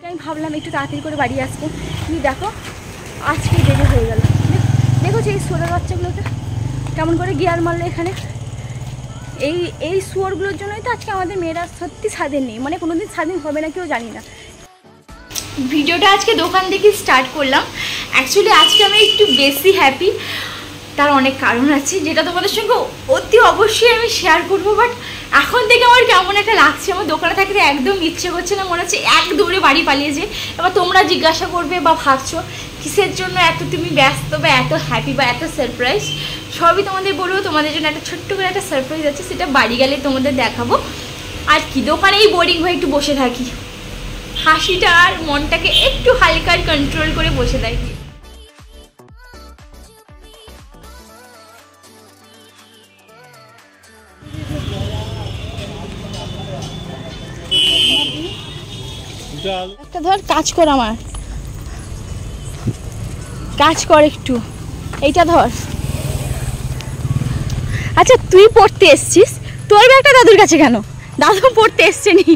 আমি ভাবলাম একটু তাড়াতাড়ি করে বাড়ি আসবো, তুমি দেখো আজকে দেরি হয়ে গেল। দেখো যে এই সোলার বাচ্চাগুলোকে কেমন করে গিয়ার মারলো এখানে। এই শুয়োরগুলোর জন্যই তো আজকে আমাদের মেয়েরা সত্যি স্বাধীন নেই, মানে কোনোদিন স্বাধীন হবে না কেউ জানি না। ভিডিওটা আজকে দোকান থেকে স্টার্ট করলাম। অ্যাকচুয়ালি আজকে আমি একটু বেশি হ্যাপি, তার অনেক কারণ আছে যেটা তোমাদের সঙ্গে অতি অবশ্যই আমি শেয়ার করবো। বাট এখন থেকে আমার কেমন একটা লাগছে, আমার দোকানে থাকতে একদম ইচ্ছে করছে না, মনে হচ্ছে এক দৌড়ে বাড়ি পালিয়েছে। এবার তোমরা জিজ্ঞাসা করবে বা ভাবছো কিসের জন্য এত তুমি ব্যস্ত বা এত হ্যাপি বা এত সারপ্রাইজ, সবই তোমাদের বলবো। তোমাদের জন্য একটা ছোট্ট করে একটা সারপ্রাইজ আছে, সেটা বাড়ি গেলে তোমাদের দেখাবো। আর কি দোকানেই বোরিং হয়ে একটু বসে থাকি, হাসিটা আর মনটাকে একটু হালকা কন্ট্রোল করে বসে থাকি। একটা ধর কাজ কর, আমার কাজ কর একটু, এইটা ধর। আচ্ছা তুই পড়তে এসছিস, তোর ব্যাগটা দাদুর কাছে কেন? দাদু পড়তে এসছে নি?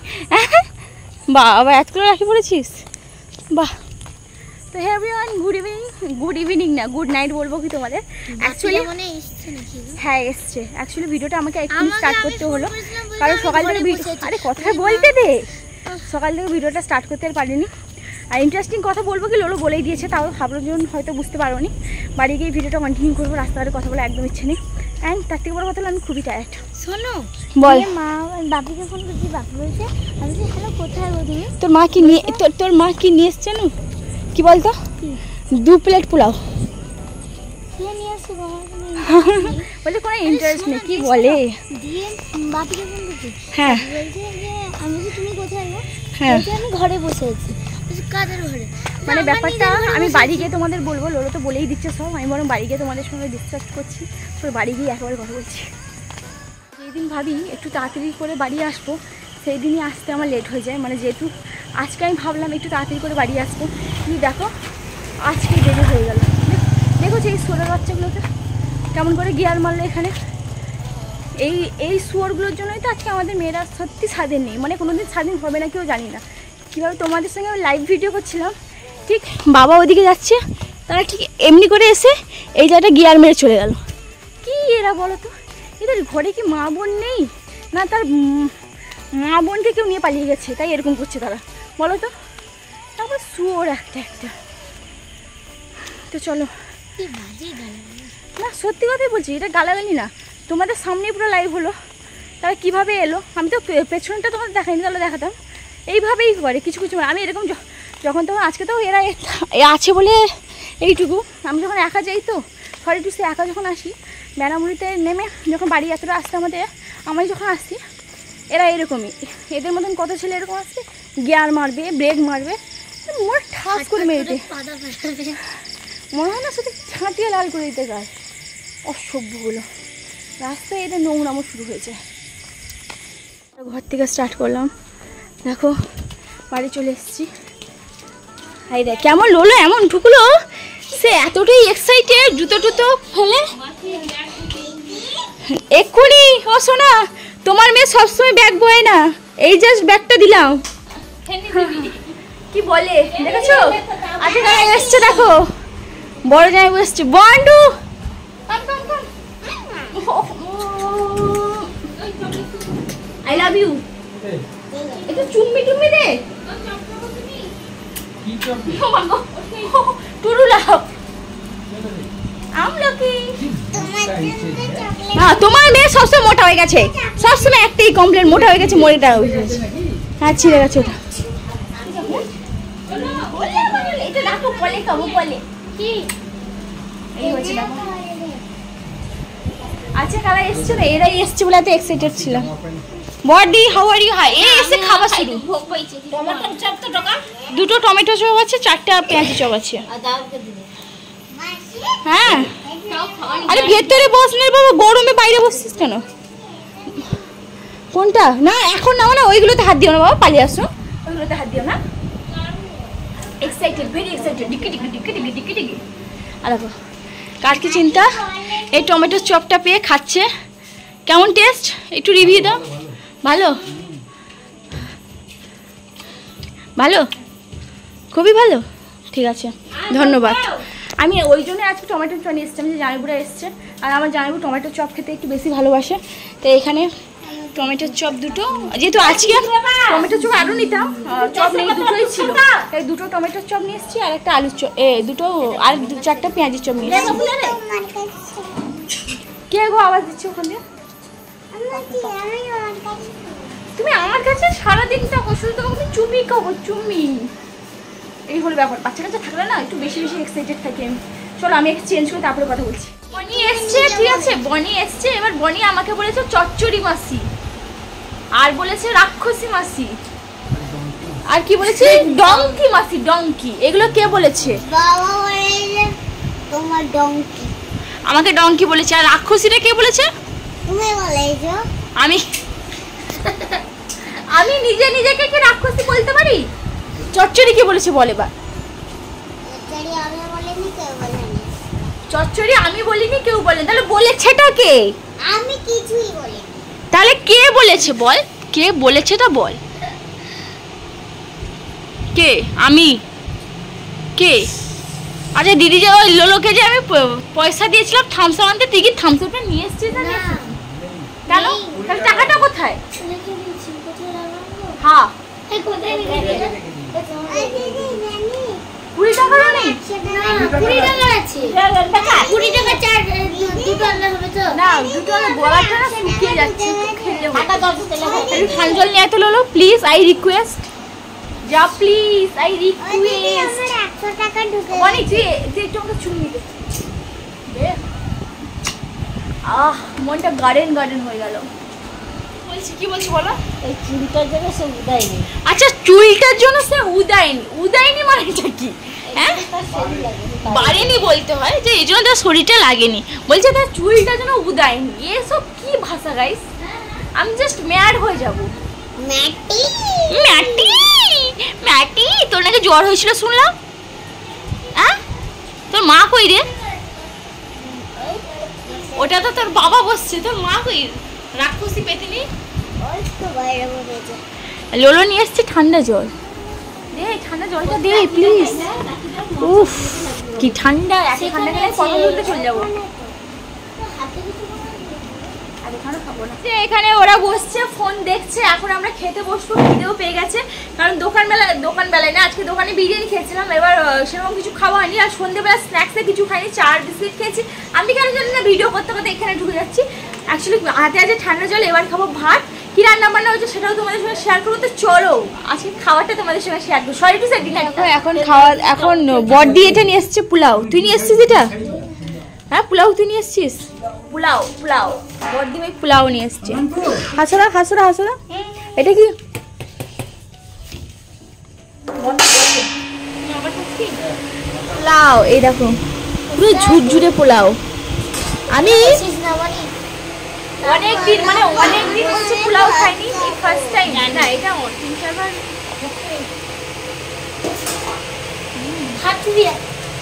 বাবা এতগুলো রাখি পড়েছিস, বাহ। তো হে এভরিওয়ান, গুড ইভিনিং না গুড নাইট বলবো কি তোমাদের। অ্যাকচুয়ালি হ্যাঁ এসছে। অ্যাকচুয়ালি ভিডিওটা আমাকে একটু স্টার্ট করতে হলো, কারণ সকাল থেকে আরে কথা বলতে দে, সকাল থেকে ভিডিওটা স্টার্ট করতে পারিনি। আর ইন্টারেস্টিং কথা বলবো কি লোলো বলেই দিয়েছে, তাও ভাবলোর জন্য হয়তো বুঝতে পারো নি। বাড়ি গিয়ে ভিডিওটা কন্টিনিউ করবো, রাস্তাঘাটে কথা বলে একদম ইচ্ছে নেই। অ্যান্ড তার থেকে বড় কথা হলো আমি খুবই টায়ার্ড। শোনো বল, মা বাপিকে ফোন করছি, বাপি বলছে আমি যে হ্যালো কোথায় গো তুমি? তোর মা কি নিয়ে তোর মা কি নিয়ে এসছে জানো? কি বলতো? 2 প্লেট পোলাও নিয়ে আসছে। বলছে কোনো ইন্টারেস্ট নেই, কি বলে দিয়ে বাপিকে ফোন করছি। হ্যাঁ বলছে যে আমি বলছি তুমি কোথায় গো? হ্যাঁ আমি ঘরে বসে আছি। কাদের ঘরে? মানে ব্যাপারটা আমি বাড়ি গিয়ে তোমাদের বলবো, লোলো তো বলেই দিচ্ছে সব। আমি বরং বাড়ি গিয়ে তোমাদের সঙ্গে ডিসকাস করছি, তোর বাড়ি গিয়ে একবার কথা বলছি। যেই দিন ভাবি একটু তাড়াতাড়ি করে বাড়ি আসবো, সেই দিনই আসতে আমার লেট হয়ে যায়। মানে যেহেতু আজকে আমি ভাবলাম একটু তাড়াতাড়ি করে বাড়ি আসবো, তুমি দেখো আজকে দেরি হয়ে গেল। দেখো যে এই সোলার বাচ্চাগুলোকে কেমন করে গিয়ার মারলো এখানে। এই শুয়োরগুলোর জন্যই তো আজকে আমাদের মেয়েরা সত্যি স্বাধীন নেই, মানে কোনোদিন স্বাধীন হবে না কেউ জানি না। কীভাবে তোমাদের সঙ্গে আমি লাইভ ভিডিও করছিলাম, ঠিক বাবা ওদিকে যাচ্ছে, তারা ঠিক এমনি করে এসে এই জায়গাটা গিয়ার মেরে চলে গেল। কি এরা বলো তো, এদের ঘরে কি মা বোন নেই, না তার মা বোনকে কেউ নিয়ে পালিয়ে গেছে তাই এরকম করছে তারা, বলো তো। তারপর শুয়োর একটা। তো চলো, না সত্যি কথাই বলছি, এটা গালাগালি না, তোমাদের সামনেই পুরো লাইভ হলো। তারা কীভাবে এলো, আমি তো পেছনটা তোমাদের দেখাইনি, তাহলে দেখাতাম। এইভাবেই করে কিছু আমি এরকম যখন তখন, আজকে তো এরা আছে বলে এইটুকু। আমি যখন একা যাই তো সরি টু সে, একা যখন আসি বেনামুড়িতে নেমে যখন বাড়ি এতটা আসতে আমি যখন আসি, এরা এরকমই, এদের মতন কত ছেলে এরকম আসছে, গিয়ার মারবে, ব্রেক মারবে, মোট ঠাস করে মেরেতে মনে হয় না, শুধু ছাঁটিয়ে লাল করে দিতে যায়। অসভ্যগুলো, রাস্তায় এদের নোংরামো শুরু হয়েছে। ঘর থেকে স্টার্ট করলাম, দেখো বাড়ি চলে এসেছি। হাই দেখ কেমন লোলো এমন ঢুকলো, সে এতটাই এক্সাইটেড, জুতো টুতো ফেলে এক্ষুনি। ও শোনা, তোমার মেয়ে সবসময় ব্যাগ বয় না, এই জাস্ট ব্যাগটা দিলাম। কি বলে দেখেছো? আচ্ছা তারা এসছে, দেখো বড় জামাই এসছে, বন্ডু আই লাভ ইউ। একটু চুম্মি দে। তোমার মেয়ে সবসময় মোটা হয়ে গেছে, সবসময় একটাই কমপ্লেন, মোটা হয়ে গেছে, মরে দেওয়া হয়ে গেছে। হ্যাঁ ছিঁড়ে গেছে ওটা। আচ্ছা কারা এসছে না, এরাই এসছে বলে এত এক্সাইটেড ছিলাম। Buddy how are you? Hi, এই এসে খাবার শুরু। দুটো টমেটো চপ আছে, 4টা পেঁয়াজি চপ আছে। হ্যাঁ আরে ভেতরে বস নে বাবা, গরমে বাইরে বসছিস কেন? কোনটা? না এখন নাও না, ওইগুলোতে হাত দিও না বাবা, পালিয়ে আসো, ওইগুলোতে হাত দিও না। এক্সাইটেড, ভেরি এক্সাইটেড, ডিকি। আর কার কি চিন্তা। এই টমেটোর চপটা পেয়ে খাচ্ছে। কেমন টেস্ট একটু রিভিউ দাও। ভালো, ভালো, খুবই ভালো। ঠিক আছে, ধন্যবাদ। আমি ওই জন্য আজকে টমেটোর চপ নিয়ে এসেছি। আমি যে জামাইবুড়া এসছে, আর আমার জামাইবু টমেটোর চপ খেতে একটু বেশি ভালোবাসে। তো এখানে টমেটোর চপ দুটো, যেহেতু আজকে টমেটোর চপ আরও নিতাম, চপ নেই, দুটোই ছিল, তাই দুটো টমেটোর চপ নিয়ে এসেছি আর একটা আলুর চপ, দুটো আর 4টা পেঁয়াজের চপ নিয়ে এসেছি। কে গো আওয়াজ দিচ্ছে ওখান দিয়ে? তুমি আমার কাছে সারাদিন থাকো, শুধু তোমাকে চুমি খাবো, চুমি। এই হলো ব্যাপার, বাচ্চা কাচ্চা থাকলে না একটু বেশি বেশি এক্সাইটেড থাকি আমি। চলো আমি একটু চেঞ্জ করে তারপরে কথা বলছি। বনি এসছে, ঠিক আছে, বনি এসছে। এবার বনি আমাকে বলেছে চচ্চড়ি মাসি, আর বলেছে রাক্ষসী মাসি, আর কি বলেছে ডঙ্কি মাসি। ডঙ্কি এগুলো কে বলেছে? বাবা বলেছে তোমার ডঙ্কি। আমাকে ডঙ্কি বলেছে। আর রাক্ষসীটা কে বলেছে? তুমি বলেছো। আমি নিজে নিজেকে কি রাক্ষসী বলতে পারি? চচ্চড়ি কে বলেছে বলে বা? চচ্চড়ি আমি বলিনি, কেউ বলেনি। চচ্চড়ি আমি বলিনি, কেউ বলেনি। তাহলে বলেছেটা কে? আমি কিছুই বলিনি। তাহলে কে বলেছে বল? কে বলেছেটা বল। কে? আমি? কে? আচ্ছা দিদি, যে ওই লোলোকে যে আমি পয়সা দিয়েছিলাম থামস আপ আনতে, তুই কি থামস আপটা নিয়ে এসেছিস না? কেন? তাহলে টাকাটা কোথায়? হ্যাঁ, 20 টাকা নেই। 20 টাকা আছে। 20 টাকা চার দুটো আনলে হবে তো? না, দুটো গলাটা না শুকিয়ে যাচ্ছে, খেলে একটু ঠান্ডা জল নিয়ে আয় তো লোলো, প্লিজ, আই রিকোয়েস্ট। যা প্লিজ, আই রিকোয়েস্ট। 100 টাকা ঢুকে অনেক তুই একটু আমাকে চুমনি দে। মনটা গার্ডেন গার্ডেন হয়ে গেল। বলছি কি বলছি বলো? এই চুলটার জন্য সে উদায়নি। আচ্ছা চুলটার জন্য সে উদায়নি। উদায়নি মানেটা কি? হ্যাঁ, বাড়েনি বলতে হয়, যে এই জন্য তার শরীরটা লাগেনি। বলছে তার চুলটার জন্য উদায়নি। এসব কি ভাষা গাইস, আমি জাস্ট ম্যাড হয়ে যাব। ম্যাটি ম্যাটি, ম্যাটি, তোর নাকি জ্বর হয়েছিল শুনলাম। হ্যাঁ, তোর মা কই রে? ওটা তো তোর বাবা বসছে, তোর মা কই? রাক্ষসী পেতিনি। ওই তো বাইরে বসেছে। লোলো নিয়ে এসছে ঠান্ডা জল। দে ঠান্ডা জলটা দে প্লিজ। উফ কি ঠান্ডা, এত ঠান্ডা গেলে কত দূরে চলে যাবো। এখানে ওরা বসছে, ফোন দেখছে। এখন আমরা খেতে বসবো, খিদেও পেয়ে গেছে। কারণ দোকানবেলায় না, আজকে দোকানে বিরিয়ানি খেয়েছিলাম। এবার সেরকম কিছু খাওয়া হয়নি। আর সন্ধ্যেবেলা স্ন্যাক্সে কিছু খাইনি, চার বিস্কিট খেয়েছি। আমি কেন জানি না ভিডিও করতে করতে এখানে ঢুকে যাচ্ছি। অ্যাকচুয়ালি হাতে আছে ঠান্ডা জল। এবার খাবো ভাত। কি রান্না বান্না হচ্ছে সেটাও তোমাদের সঙ্গে শেয়ার করবো। তো চলো আজকে খাবারটা তোমাদের সঙ্গে শেয়ার করবো। Sorry to say dinner. এখন খাওয়া, এখন বড়দি এটা নিয়ে এসছে পোলাও। তুই নিয়ে এসছিস এটা? হ্যাঁ পোলাও তুই নিয়ে এসছিস? পোলাও পোলাও বড়দি ভাই পোলাও নিয়ে এসছে। হাসরা হাসরা হাসরা, এটা কি? পোলাও, এই দেখো পুরো ঝুরঝুরে পোলাও। আমি অনেকদিন হচ্ছে পোলাও খাইনি, এই ফার্স্ট টাইম। না এটা 3-4 বার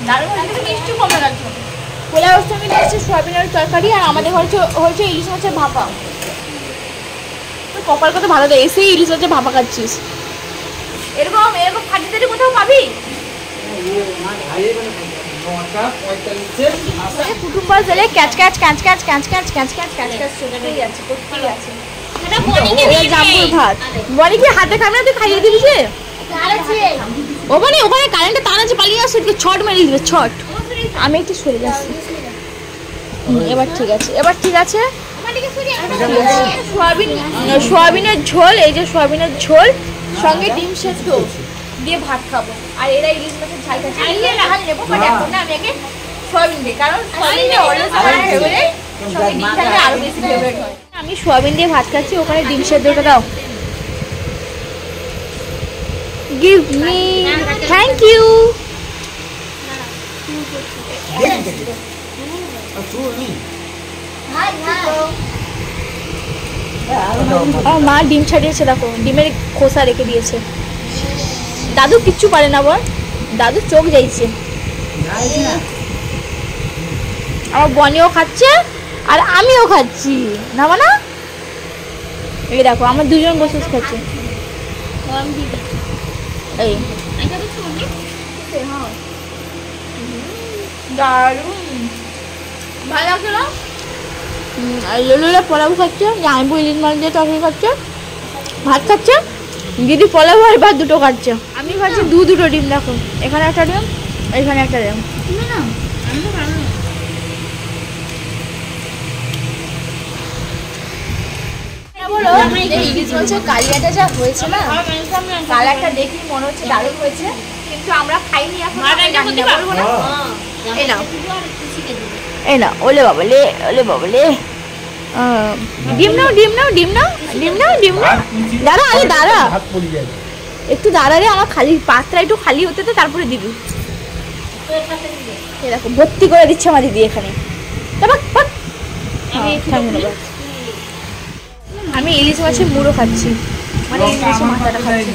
দারুণ হয়েছে, মিষ্টি কমে লাগছে। পোলাওর সঙ্গে নিয়েছে সয়াবিনের তরকারি, আর আমাদের ঘরে হয়েছে ইলিশ মাছের ভাপা। কপাল কত ভালো দেয়, এসেই ইলিশ মাছের ভাপা খাচ্ছিস। এরকম ফাটিতে কোথাও পাবি? কুটুম্বার জেলে catch catch catch catch catch catch catch catch catch catch চলেই যাচ্ছে, করতেই আছে। জাম্বুর ভাত বনি কি হাতে খাবি না? তুই খাইয়ে দিবি যে ওখানে কারেন্টে তার আছে, পালিয়ে আসছে, ছট মেরে দিবে ছট। আমি একটু সরে যাচ্ছি। এবার ঠিক আছে, এবার ঠিক আছে। সোয়াবিনের ঝোল, এই যে সোয়াবিনের ঝোল সঙ্গে ডিম সেদ্ধ দিয়ে ভাত খাবো। আর এরা ইলিশ মাছের ঝাল খাচ্ছে। ঝাল নেবো, বাট এখন না আমি আগে সোয়াবিন দিই, কারণ সোয়াবিনটা অলওয়েজ আমার ফেভারিট। সঙ্গে ডিম থাকলে আরো বেশি ফেভারিট হয়। আমি সোয়াবিন দিয়ে ভাত খাচ্ছি, ওখানে ডিম সেদ্ধটা দাও। Give me, thank you. আমার মা ডিম ছাড়িয়েছে, দেখো ডিমের খোসা রেখে দিয়েছে। দাদু কিচ্ছু পারে না বল, দাদু চোখ যাইছে। আমার বনিও খাচ্ছে আর আমিও খাচ্ছি না না। এই দেখো আমার দুজন বসে খাচ্ছে। এই দারুণ ভালো লাগছে না? লুলুরা পোলাও খাচ্ছে, জামাইবু ইলিশ মাছ দিয়ে তরকারি খাচ্ছে, ভাত খাচ্ছে, দিদি পোলাও আর ভাত দুটো খাচ্ছে। আমি ভাবছি দুটো ডিম, দেখো এখানে একটা ডিম, এখানে একটা ডিম। ইলিশ মাছের কালিয়াটা যা হয়েছে না, কালারটা দেখি মনে হচ্ছে দারুণ হয়েছে, কিন্তু আমরা খাইনি এখন। বলবো না, এই না এই না, ওলে বাবলে ওলে বাবলে। ডিম নাও ডিম নাও ডিম নাও ডিম নাও ডিম নাও। দাঁড়া আরে দাঁড়া, একটু দাঁড়া রে, আমার খালি পাত্রা একটু খালি হতে তো তারপরে দিবি। দেখো ভর্তি করে দিচ্ছে আমার দিদি এখানে। আমি ইলিশ মাছের মুড়ো খাচ্ছি, মানে ইলিশ মাছের মাথাটা খাচ্ছি।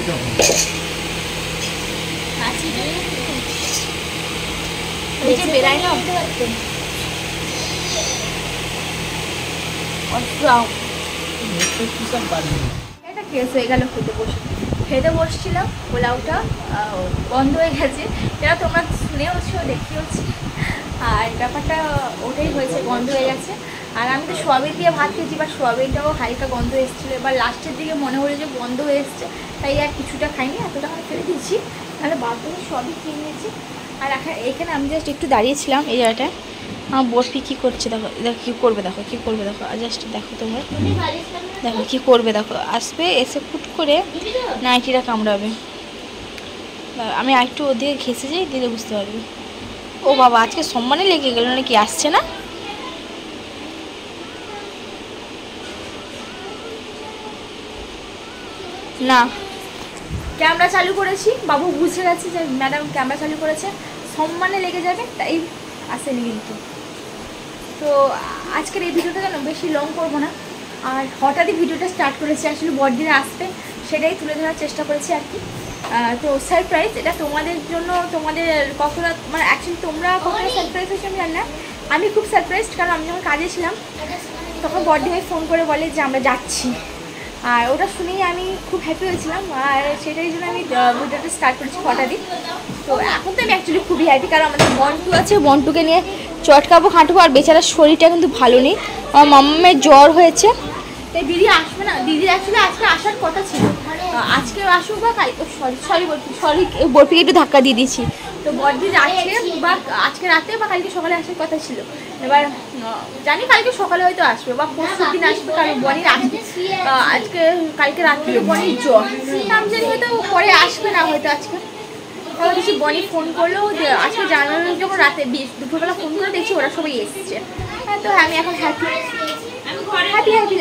বেড়াই না এটা কেস হয়ে গেল। খেতে বসছিলাম, পোলাওটা বন্ধ হয়ে গেছে, এটা তোমরা শুনেওছো দেখিওছি। আর ব্যাপারটা ওটাই হয়েছে, বন্ধ হয়ে গেছে। আর আমি তো সোয়াবিন দিয়ে ভাত খেয়েছি, বা সোয়াবিনটাও হালকা গন্ধ এসেছিলো। এবার লাস্টের দিকে মনে হলো যে বন্ধ হয়ে এসছে, তাই আর কিছুটা খাইনি, এতটা আমি ফেলে দিয়েছি। তাহলে বাথরুমে সবই খেয়ে নিয়েছি। আর এখানে আমি জাস্ট একটু দাঁড়িয়েছিলাম এই জায়গাটায়। আমার বরফি কী করছে দেখো, দেখো কী করবে, দেখো কী করবে, দেখো জাস্ট দেখো তোমরা, দেখো কী করবে, দেখো আসবে এসে ফুট করে নাইটিটা কামড়াবে। আমি আরেকটু ওদিকে ঘেসে যাই, দিলে বুঝতে পারবে। ও বাবা, আজকে সম্মানে লেগে গেল নাকি, আসছে না? না, ক্যামেরা চালু করেছি, বাবু বুঝে গেছে যে ম্যাডাম ক্যামেরা চালু করেছে, সম্মানে লেগে যাবে, তাই আসেনি কিন্তু। তো আজকের এই ভিডিওটা যেন বেশি লং করবো না। আর হঠাৎই ভিডিওটা স্টার্ট করেছি, আসলে বড়দিনে আসবে সেটাই তুলে ধরার চেষ্টা করেছি আর কি। তো সারপ্রাইজ এটা তোমাদের জন্য, তোমাদের কখনো মানে অ্যাকচুয়ালি তোমরা কখনো সারপ্রাইজ হয়েছে আমি জানি না, আমি খুব সারপ্রাইজড। কারণ আমি যখন কাজে ছিলাম তখন বড়দি ভাই ফোন করে বলে যে আমরা যাচ্ছি, আর ওটা শুনেই আমি খুব হ্যাপি হয়েছিলাম। আর সেটাই জন্য আমি ভিডিওটা স্টার্ট করেছি হঠাৎই। তো এখন তো আমি অ্যাকচুয়ালি খুবই হ্যাপি, কারণ আমাদের বন্টু আছে, বন্টুকে নিয়ে চটকাবো খাটবো। আর বেচারার শরীরটা কিন্তু ভালো নেই, আমার মাম্মামের জ্বর হয়েছে, তাই দিদি আসবে না। দিদির অ্যাকচুয়ালি আজকে আসার কথা ছিল, আজকে আসুক বা কালকে, সরি বরফিকে একটু ধাক্কা দিয়ে দিয়েছি। তো বড়দিন আজকে বা আজকে রাতে বা কালকে সকালে আসার কথা ছিল। এবার জানি কালকে সকালে হয়তো আসবে বা পরশু দিন আসবে, কারণ বনির আসবে আজকে, কালকে রাত্রে বনির জ্বর, আমি জানি হয়তো পরে আসবে না হয়তো আজকে। তাহলে কিছু বনি ফোন করলেও যে আজকে জানানো, যখন রাতে দুপুরবেলা ফোন করে দেখছি ওরা সবাই এসেছে। তো আমি এখন হ্যাপি হ্যাপি হ্যাপি।